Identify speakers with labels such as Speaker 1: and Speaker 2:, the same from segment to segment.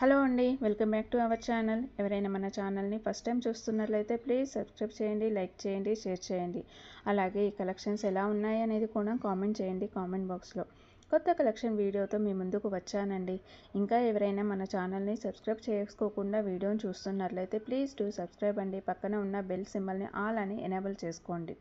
Speaker 1: Hello అండి, welcome back to our channel. ఎవరైనా మన ఛానల్ని ఫస్ట్ టైం చూస్తున్నట్లయితే ప్లీజ్ సబ్స్క్రైబ్ చేయండి, లైక్ చేయండి, షేర్ చేయండి. అలాగే ఈ కలెక్షన్స్ ఎలా ఉన్నాయి అనేది కూడా కామెంట్ చేయండి కామెంట్ బాక్స్లో. కొత్త కలెక్షన్ వీడియోతో మీ ముందుకు వచ్చానండి. ఇంకా ఎవరైనా మన ఛానల్ని సబ్స్క్రైబ్ చేసుకోకుండా వీడియోని చూస్తున్నట్లయితే ప్లీజ్ డూ సబ్స్క్రైబ్ అండి. పక్కన ఉన్న బెల్ సింబల్ని ఆల్ అని ఎనేబుల్ చేసుకోండి.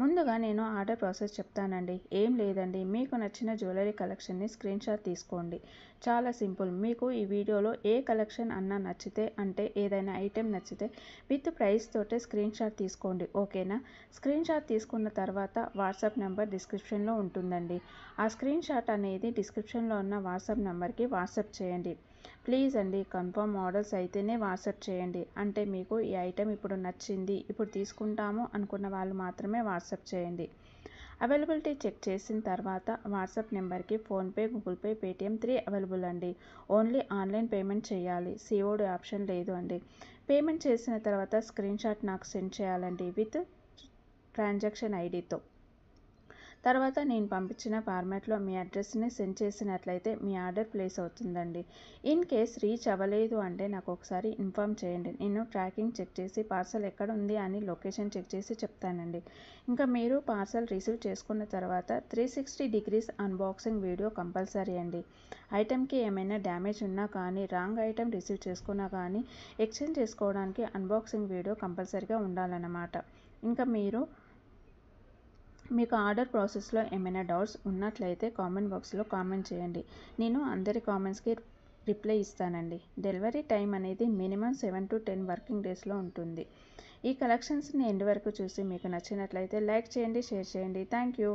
Speaker 1: ముందుగా నేను ఆర్డర్ ప్రాసెస్ చెప్తానండి. ఏం లేదండి, మీకు నచ్చిన జ్యువెలరీ కలెక్షన్ని స్క్రీన్ షాట్ తీసుకోండి. చాలా సింపుల్. మీకు ఈ వీడియోలో ఏ కలెక్షన్ అన్నా నచ్చితే, అంటే ఏదైనా ఐటెం నచ్చితే విత్ ప్రైస్ తోటే స్క్రీన్ షాట్ తీసుకోండి, ఓకేనా? స్క్రీన్ షాట్ తీసుకున్న తర్వాత వాట్సాప్ నెంబర్ డిస్క్రిప్షన్లో ఉంటుందండి. ఆ స్క్రీన్ షాట్ అనేది డిస్క్రిప్షన్లో ఉన్న వాట్సాప్ నెంబర్కి వాట్సాప్ చేయండి. ప్లీజ్ అండి, కన్ఫర్మ్ ఆర్డర్స్ అయితేనే వాట్సాప్ చేయండి. అంటే మీకు ఈ ఐటెం ఇప్పుడు నచ్చింది, ఇప్పుడు తీసుకుంటాము అనుకున్న వాళ్ళు మాత్రమే వాట్సాప్ చేయండి. అవైలబిలిటీ చెక్ చేసిన తర్వాత వాట్సాప్ నెంబర్కి PhonePe, Google pay, Paytm 3 available అండి. ఓన్లీ ఆన్లైన్ పేమెంట్ చేయాలి, సిఓడి ఆప్షన్ లేదు అండి. పేమెంట్ చేసిన తర్వాత స్క్రీన్ షాట్ నాకు సెండ్ చేయాలండి విత్ ట్రాన్సాక్షన్ ఐడితో. తర్వాత నేను పంపించిన ఫార్మాట్లో మీ అడ్రస్ని సెండ్ చేసినట్లయితే మీ ఆర్డర్ ప్లేస్ అవుతుందండి. ఇన్ కేస్ రీచ్ అవ్వలేదు అంటే నాకు ఒకసారి ఇన్ఫామ్ చేయండి. నేను ట్రాకింగ్ చెక్ చేసి పార్సల్ ఎక్కడ ఉంది అని లొకేషన్ చెక్ చేసి చెప్తానండి. ఇంకా మీరు పార్సల్ రిసీవ్ చేసుకున్న తర్వాత 360 డిగ్రీస్ అన్బాక్సింగ్ వీడియో కంపల్సరీ అండి. ఐటెంకి ఏమైనా డ్యామేజ్ ఉన్నా కానీ, రాంగ్ ఐటెం రిసీవ్ చేసుకున్నా కానీ ఎక్స్చేంజ్ చేసుకోవడానికి అన్బాక్సింగ్ వీడియో కంపల్సరీగా ఉండాలన్నమాట. ఇంకా మీకు ఆర్డర్ ప్రాసెస్లో ఏమైనా డౌట్స్ ఉన్నట్లయితే కామెంట్ బాక్స్లో కామెంట్ చేయండి. నేను అందరి కామెంట్స్కి రిప్లై ఇస్తానండి. డెలివరీ టైం అనేది మినిమం 7 to 10 వర్కింగ్ డేస్లో ఉంటుంది. ఈ కలెక్షన్స్ని ఎండ్ వరకు చూసి మీకు నచ్చినట్లయితే లైక్ చేయండి, షేర్ చేయండి. Thank you.